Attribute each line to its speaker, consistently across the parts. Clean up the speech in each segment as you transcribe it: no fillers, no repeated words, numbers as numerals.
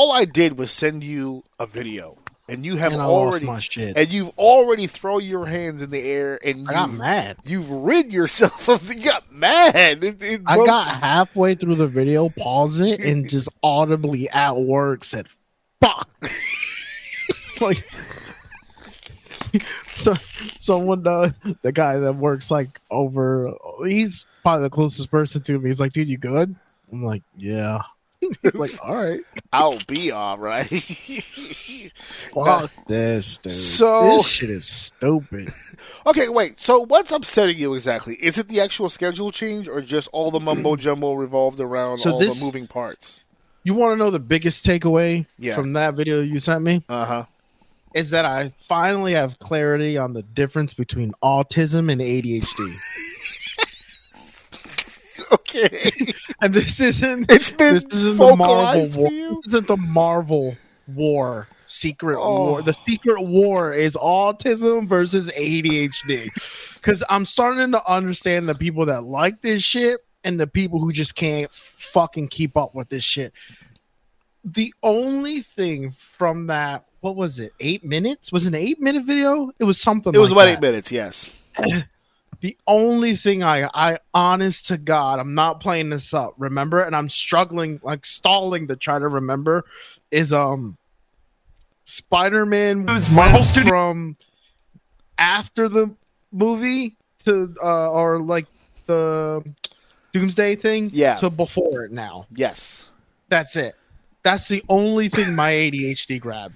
Speaker 1: all I did was send you a video, and you have
Speaker 2: And I
Speaker 1: already
Speaker 2: lost my shit.
Speaker 1: and you've already thrown your hands in the air, and
Speaker 2: I got mad.
Speaker 1: You've rid yourself of. You got mad.
Speaker 2: I got halfway through the video, paused it, and just audibly at work said, "Fuck!" Like, so someone, the guy that works like over, he's probably the closest person to me. He's like, "Dude, you good?" I'm like, "Yeah." He's like, "All right,
Speaker 1: I'll be all right."
Speaker 2: fuck this, dude.
Speaker 1: So
Speaker 2: this shit is stupid.
Speaker 1: Okay, wait. So what's upsetting you exactly? Is it the actual schedule change, or just all the mumbo jumbo revolved around the moving parts?
Speaker 2: You want to know the biggest takeaway from that video you sent me? Is that I finally have clarity on the difference between autism and ADHD.
Speaker 1: Okay.
Speaker 2: And this isn't
Speaker 1: the Marvel
Speaker 2: War. This isn't the Marvel War. Secret War. The Secret War is autism versus ADHD. Because I'm starting to understand the people that like this shit and the people who just can't fucking keep up with this shit. The only thing from that, what was it? 8 minutes? Was it an 8-minute video? It was something. It was
Speaker 1: about 8 minutes. Yes.
Speaker 2: The only thing I honest to God, I'm not playing this up. Remember, and I'm struggling, like stalling to try to remember, is Spider-Man Marvel from after the movie to or like the Doomsday thing, to before it now.
Speaker 1: Yes,
Speaker 2: that's it. That's the only thing my ADHD grabbed.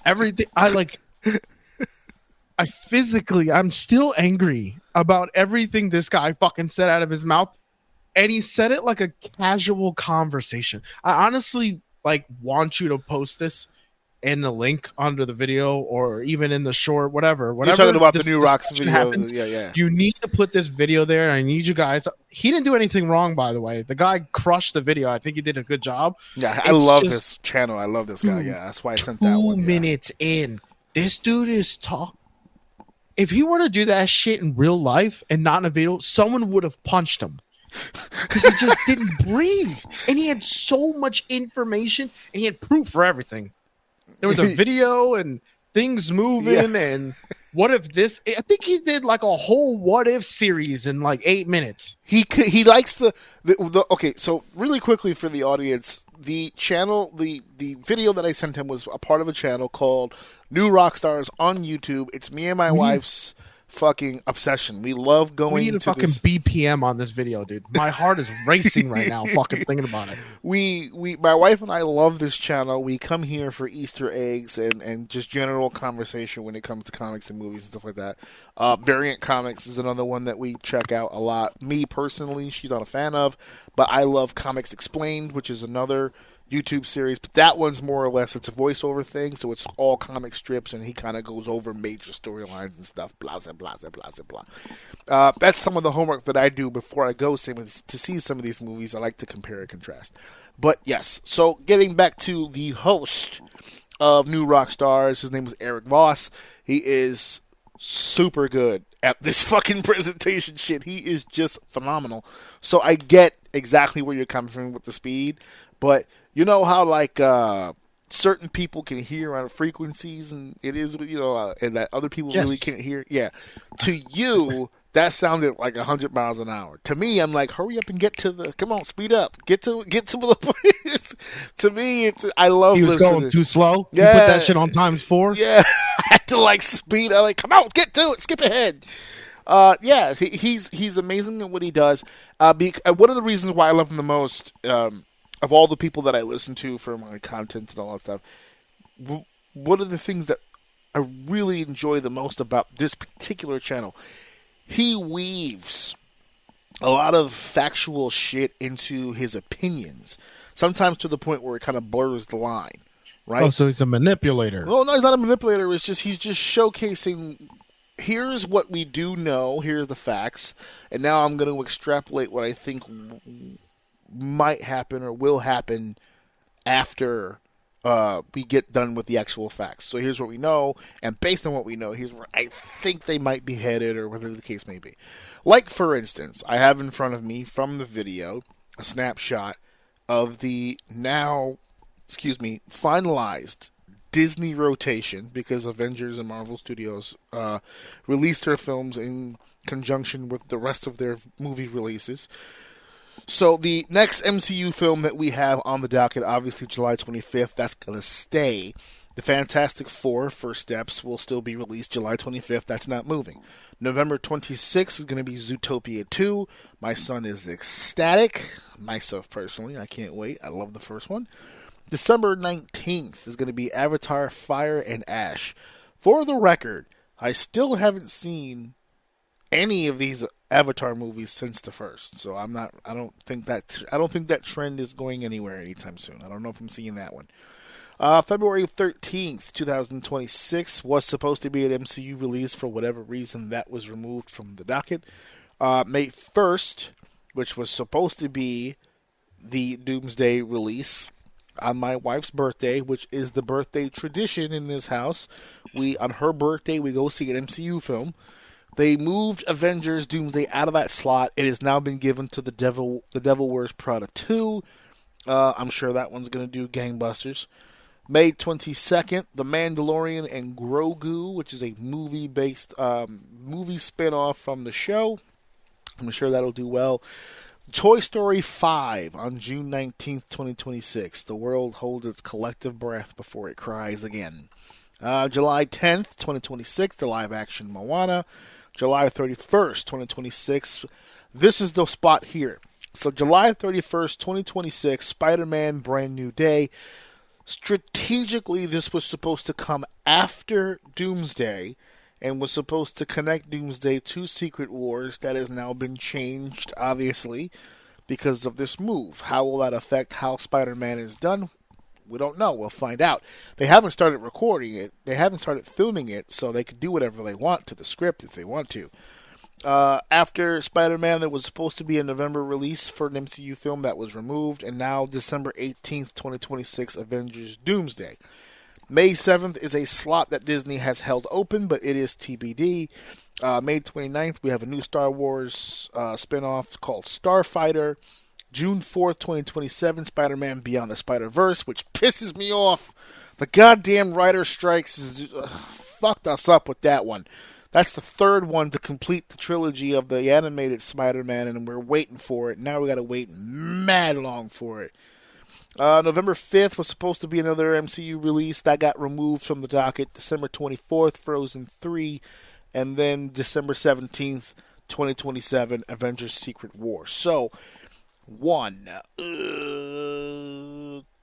Speaker 2: Everything I'm still angry about everything this guy fucking said out of his mouth, and he said it like a casual conversation. I honestly want you to post this in the link under the video or even in the short, whatever.
Speaker 1: You're talking about the New Rocks video.
Speaker 2: Happens,
Speaker 1: yeah.
Speaker 2: You need to put this video there, and I need you guys. He didn't do anything wrong, by the way. The guy crushed the video. I think he did a good job.
Speaker 1: Yeah, I love this channel. I love this guy. Yeah, that's why I sent that one.
Speaker 2: 2 minutes in, this dude is talking. If he were to do that shit in real life and not in a video, someone would have punched him because he just didn't breathe. And he had so much information, and he had proof for everything. There was a video and things moving, and what if this? I think he did like a whole what if series in like 8 minutes.
Speaker 1: He likes the okay. So really quickly for the audience, the channel, the video that I sent him was a part of a channel called New Rockstars on YouTube. It's me and my wife's fucking obsession. We love going.
Speaker 2: We need a fucking BPM on this video, dude. My heart is racing right now, fucking thinking about it.
Speaker 1: My wife and I love this channel. We come here for Easter eggs and just general conversation when it comes to comics and movies and stuff like that. Variant Comics is another one that we check out a lot. Me personally, she's not a fan of, but I love Comics Explained, which is another YouTube series, but that one's more or less, it's a voiceover thing, so it's all comic strips, and he kind of goes over major storylines and stuff, blah, blah, blah, blah, blah. That's some of the homework that I do before I go to see some of these movies. I like to compare and contrast. But yes, so getting back to the host of New Rockstars, his name is Eric Voss. He is super good at this fucking presentation shit. He is just phenomenal. So I get exactly where you're coming from with the speed, but you know how certain people can hear on frequencies, and it is and that other people really can't hear. Yeah, to you that sounded like 100 miles an hour. To me, I'm like, hurry up and get to the. Come on, speed up. Get to the place. To me, I love.
Speaker 2: He was
Speaker 1: listening.
Speaker 2: going too slow.
Speaker 1: Yeah,
Speaker 2: you put that shit on times 4.
Speaker 1: Yeah, I had to speed. I'm like, come on, get to it. Skip ahead. He's amazing at what he does. One of the reasons why I love him the most. Of all the people that I listen to for my content and all that stuff, one of the things that I really enjoy the most about this particular channel, he weaves a lot of factual shit into his opinions, sometimes to the point where it kind of blurs the line, right?
Speaker 2: Oh, so he's a manipulator.
Speaker 1: Well, no, he's not a manipulator. He's just showcasing, here's what we do know, here's the facts, and now I'm going to extrapolate what I think might happen or will happen after we get done with the actual facts. So here's what we know, and based on what we know, here's where I think they might be headed, or whatever the case may be. Like, for instance, I have in front of me from the video a snapshot of the now finalized Disney rotation because Avengers and Marvel Studios released their films in conjunction with the rest of their movie releases. So the next MCU film that we have on the docket, obviously July 25th, that's going to stay. The Fantastic Four, First Steps, will still be released July 25th. That's not moving. November 26th is going to be Zootopia 2. My son is ecstatic. Myself personally, I can't wait. I love the first one. December 19th is going to be Avatar Fire and Ash. For the record, I still haven't seen any of these Avatar movies since the first. So I don't think that trend is going anywhere anytime soon. I don't know if I'm seeing that one. February 13th, 2026 was supposed to be an MCU release. For whatever reason, that was removed from the docket. May 1st, which was supposed to be the Doomsday release on my wife's birthday, which is the birthday tradition in this house. On her birthday, we go see an MCU film. They moved Avengers Doomsday out of that slot. It has now been given to The Devil Wears Prada 2. I'm sure that one's going to do gangbusters. May 22nd, The Mandalorian and Grogu, which is a movie spin-off from the show. I'm sure that'll do well. Toy Story 5 on June 19th, 2026. The world holds its collective breath before it cries again. July 10th, 2026, the live-action Moana. July 31st, 2026. This is the spot here. So July 31st, 2026, Spider-Man Brand New Day. Strategically, this was supposed to come after Doomsday and was supposed to connect Doomsday to Secret Wars. That has now been changed, obviously, because of this move. How will that affect how Spider-Man is done? We don't know. We'll find out. They haven't started recording it. They haven't started filming it, so they could do whatever they want to the script if they want to. After Spider-Man, there was supposed to be a November release for an MCU film that was removed, and now December 18th, 2026, Avengers Doomsday. May 7th is a slot that Disney has held open, but it is TBD. May 29th, we have a new Star Wars spinoff called Starfighter. June 4th, 2027, Spider-Man Beyond the Spider-Verse, which pisses me off. The goddamn writer strikes fucked us up with that one. That's the third one to complete the trilogy of the animated Spider-Man, and we're waiting for it. Now we gotta wait mad long for it. November 5th was supposed to be another MCU release. That got removed from the docket. December 24th, Frozen 3. And then December 17th, 2027, Avengers Secret War. So, 1,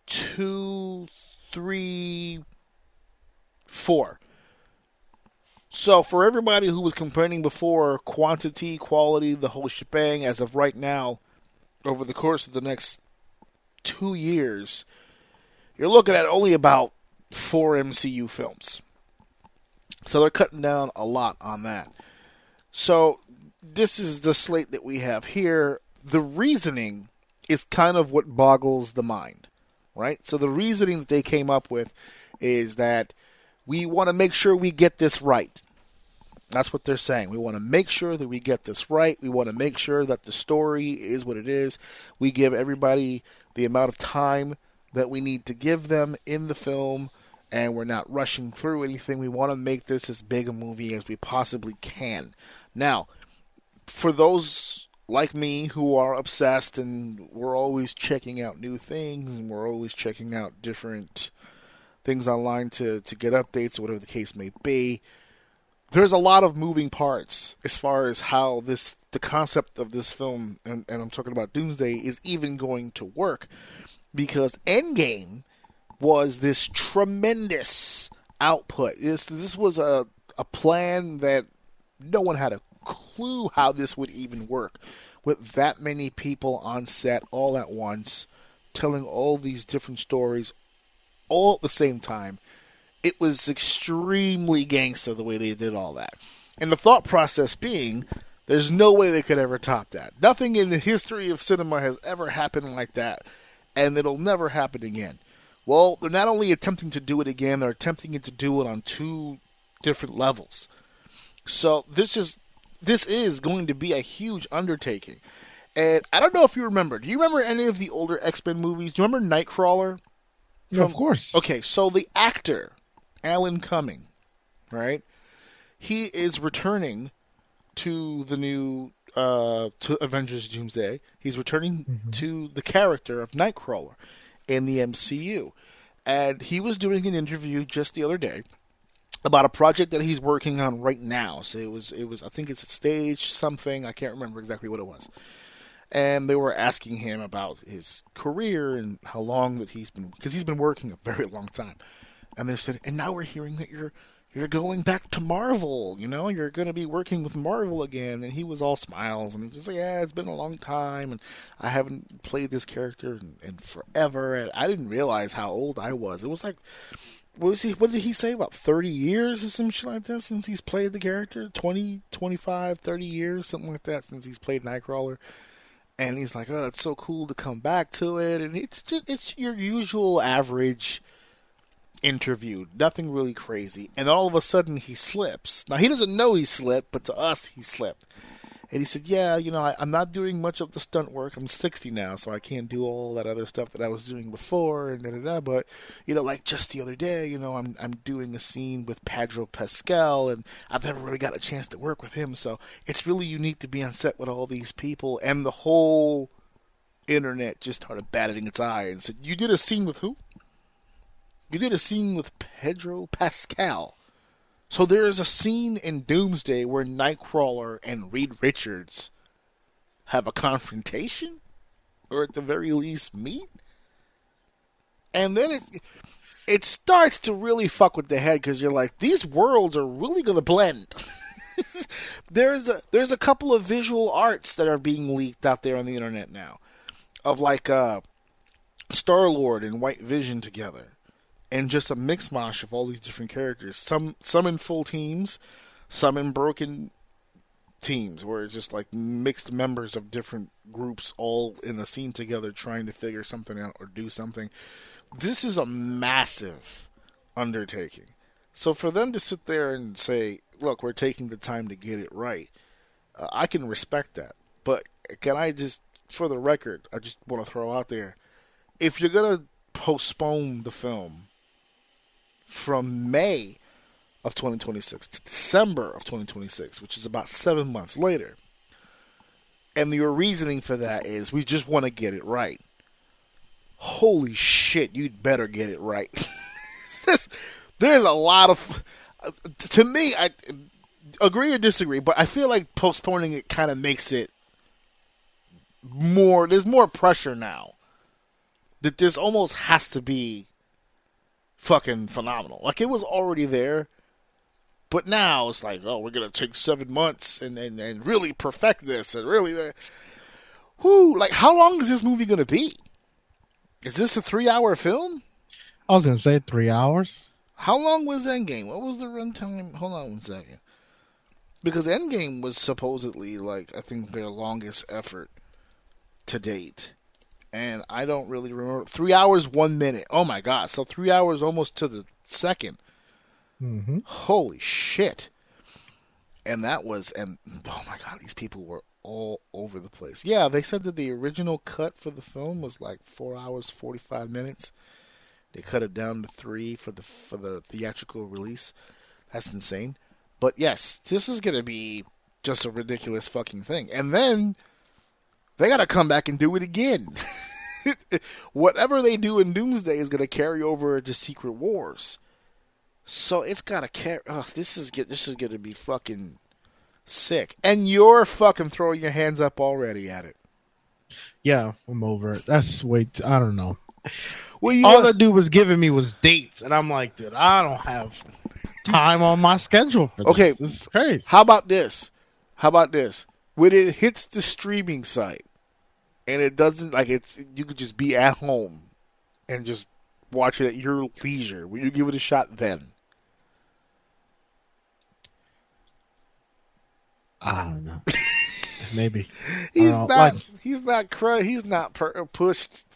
Speaker 1: 2, 3, 4. So for everybody who was complaining before, quantity, quality, the whole shebang, as of right now, over the course of the next 2 years, you're looking at only about 4 MCU films. So they're cutting down a lot on that. So this is the slate that we have here. The reasoning is kind of what boggles the mind, right? So the reasoning that they came up with is that we want to make sure we get this right. That's what they're saying. We want to make sure that we get this right. We want to make sure that the story is what it is. We give everybody the amount of time that we need to give them in the film, and we're not rushing through anything. We want to make this as big a movie as we possibly can. Now, for those like me who are obsessed and we're always checking out new things and we're always checking out different things online to get updates or whatever the case may be, there's a lot of moving parts as far as how the concept of this film, and I'm talking about Doomsday, is even going to work. Because Endgame was this tremendous output. This was a plan that no one had a clue how this would even work. With that many people on set all at once, telling all these different stories all at the same time. It was extremely gangster the way they did all that. And the thought process being, there's no way they could ever top that. Nothing in the history of cinema has ever happened like that. And it'll never happen again. Well, they're not only attempting to do it again, they're attempting to do it on 2 different levels. So this is going to be a huge undertaking. And I don't know if you remember. Do you remember any of the older X-Men movies? Do you remember Nightcrawler?
Speaker 2: Of course.
Speaker 1: Okay, so the actor, Alan Cumming, right? He is returning to the new to Avengers Doomsday. He's returning to the character of Nightcrawler in the MCU. And he was doing an interview just the other day about a project that he's working on right now. So it was I think it's a stage something, I can't remember exactly what it was. And they were asking him about his career and how long that he's been working a very long time. And they said, and now we're hearing that you're going back to Marvel, you're going to be working with Marvel again. And he was all smiles and he just like, yeah, it's been a long time and I haven't played this character in forever. And I didn't realize how old I was. It was like, what did he say, about 30 years or some shit like that since he's played the character? 20, 25, 30 years, something like that since he's played Nightcrawler. And he's like, oh, it's so cool to come back to it. And it's your usual average interview. Nothing really crazy. And all of a sudden he slips. Now, he doesn't know he slipped, but to us, he slipped. And he said, yeah, I'm not doing much of the stunt work. I'm 60 now, so I can't do all that other stuff that I was doing before. And da-da-da. But, like just the other day, I'm doing a scene with Pedro Pascal, and I've never really got a chance to work with him. So it's really unique to be on set with all these people. And the whole internet just started batting its eye and said, you did a scene with who? You did a scene with Pedro Pascal. So there is a scene in Doomsday where Nightcrawler and Reed Richards have a confrontation, or at the very least meet. And then it starts to really fuck with the head because you're like, these worlds are really going to blend. There's a couple of visual arts that are being leaked out there on the internet now, of like Star-Lord and White Vision together. And just a mix mash of all these different characters. Some in full teams, some in broken teams, where it's just like mixed members of different groups all in the scene together trying to figure something out or do something. This is a massive undertaking. So for them to sit there and say, look, we're taking the time to get it right, I can respect that. But can I just, for the record, I just want to throw out there, if you're going to postpone the film from May of 2026 to December of 2026, which is about 7 months later, and your reasoning for that is we just want to get it right. Holy shit, you'd better get it right. There's a lot of, to me, I agree or disagree, but I feel like postponing it kind of makes it more, there's more pressure now that this almost has to be fucking phenomenal. Like, it was already there, but now it's like, oh, we're gonna take 7 months and really perfect this and really, like, how long is this movie gonna be? Is this a 3-hour film?
Speaker 2: I was gonna say 3 hours.
Speaker 1: How long was Endgame? What was the runtime? Hold on 1 second, because Endgame was supposedly, like, I think their longest effort to date. And I don't really remember. 3 hours, 1 minute. Oh my god. So 3 hours almost to the second.
Speaker 2: Mm-hmm.
Speaker 1: Holy shit. And that was, and oh my god, these people were all over the place. Yeah, they said that the original cut for the film was like 4 hours, 45 minutes. They cut it down to 3 for the theatrical release. That's insane. But yes, this is going to be just a ridiculous fucking thing. And then they got to come back and do it again. Whatever they do in Doomsday is going to carry over to Secret Wars. So it's got to carry. Oh, this is going to be fucking sick. And you're fucking throwing your hands up already at it.
Speaker 2: Yeah, I'm over it. That's I don't know.
Speaker 1: Well,
Speaker 2: all that dude was giving me was dates, and I'm like, dude, I don't have time on my schedule for this.
Speaker 1: Okay,
Speaker 2: this is crazy.
Speaker 1: How about this? When it hits the streaming site, and it doesn't, like, you could just be at home and just watch it at your leisure. Will you give it a shot then?
Speaker 2: I don't know. Maybe.
Speaker 1: He's not pushed.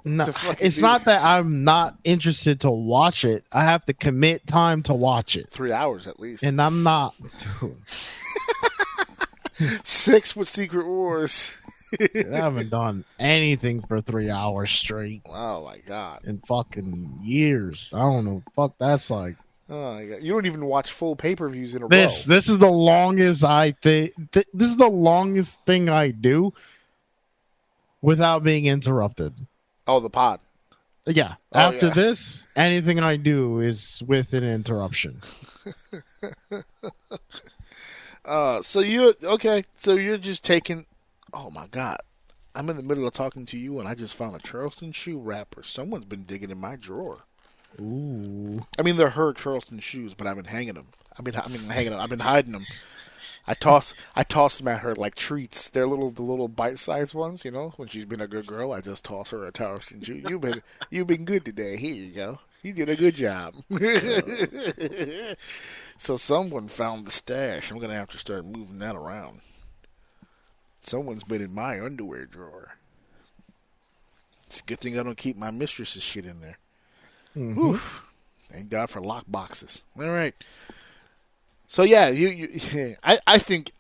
Speaker 2: No, it's not that I'm not interested to watch it. I have to commit time to watch it.
Speaker 1: 3 hours at least.
Speaker 2: And I'm not.
Speaker 1: 6 with Secret Wars.
Speaker 2: Dude, I haven't done anything for 3 hours straight
Speaker 1: Oh my god.
Speaker 2: in fucking years. I don't know. Fuck, that's like
Speaker 1: Oh my god. You don't even watch full pay-per-views in a row.
Speaker 2: this is the longest I think. This is the longest thing I do without being interrupted.
Speaker 1: Oh, the pod.
Speaker 2: Yeah.
Speaker 1: Oh,
Speaker 2: After
Speaker 1: yeah.
Speaker 2: this, anything I do is with an interruption.
Speaker 1: So you're just taking. Oh my god. I'm in the middle of talking to you, and I just found a Charleston shoe wrapper. Someone's been digging in my drawer.
Speaker 2: Ooh.
Speaker 1: I mean, they're her Charleston shoes, but I've been hanging them. I've been hiding them. I toss them at her like treats. They're the little bite-sized ones, you know. When she's been a good girl, I just toss her a Charleston shoe. You've been good today. Here you go. You did a good job. So someone found the stash. I'm gonna have to start moving that around. Someone's been in my underwear drawer. It's a good thing I don't keep my mistress's shit in there.
Speaker 2: Mm-hmm.
Speaker 1: Whew. Thank God for lock boxes. All right. So yeah, I think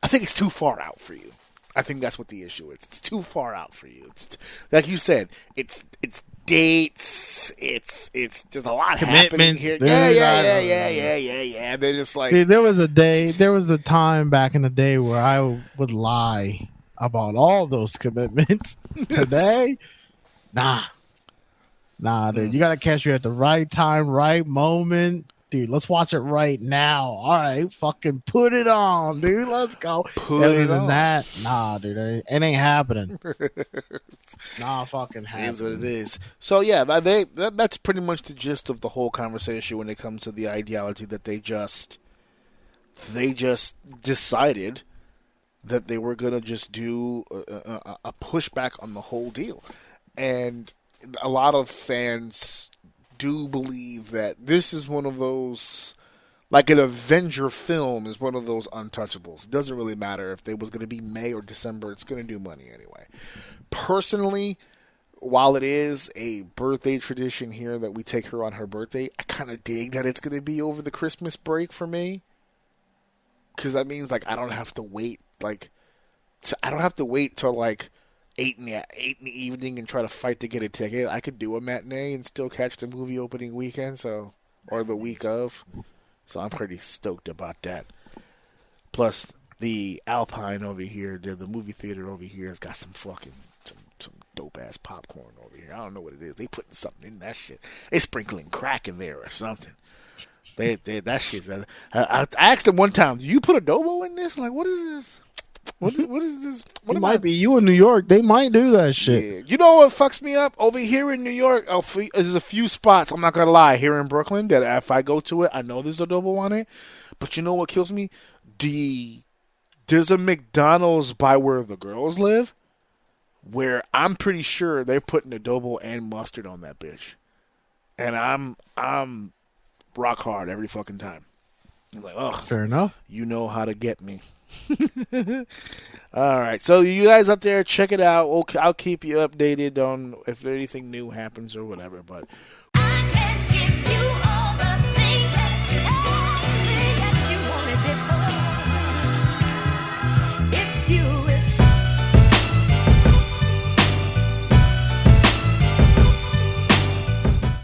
Speaker 1: it's too far out for you. I think that's what the issue is. It's too far out for you. It's like you said. It's dates. It's there's a lot happening here. Yeah. They're just like,
Speaker 2: dude, there was a time back in the day where I would lie about all those commitments. Today, nah, dude. You gotta catch you at the right time, right moment. Dude, let's watch it right now. All right, fucking put it on, dude. Let's go. Other than that, nah, dude, it ain't happening. It's not fucking happening.
Speaker 1: It is what it is. So yeah, that's pretty much the gist of the whole conversation when it comes to the ideology that they just decided that they were gonna just do a pushback on the whole deal, and a lot of fans do believe that this is one of those, like an Avenger film is one of those untouchables. It doesn't really matter if it was going to be May or December. It's going to do money anyway. Personally, while it is a birthday tradition here that we take her on her birthday, I kind of dig that it's going to be over the Christmas break for me. Because that means, like, I don't have to wait, till, like, 8 in the evening and try to fight to get a ticket. I could do a matinee and still catch the movie opening weekend, or the week of. So I'm pretty stoked about that. Plus, the Alpine over here, the movie theater over here, has got some dope ass popcorn over here. I don't know what it is. They putting something in that shit. They sprinkling crack in there or something. That shit's. I asked them one time, "Do you put adobo in this?" I'm like, what is this? What is this?
Speaker 2: It might be you in New York. They might do that shit.
Speaker 1: Yeah. You know what fucks me up? Over here in New York, there's a few spots, I'm not going to lie, here in Brooklyn, that if I go to it, I know there's adobo on it. But you know what kills me? There's a McDonald's by where the girls live, where I'm pretty sure they're putting adobo and mustard on that bitch. And I'm rock hard every fucking time. I'm like, oh,
Speaker 2: fair enough.
Speaker 1: You know how to get me. All right, so you guys up there, check it out. I'll keep you updated on if anything new happens or whatever. But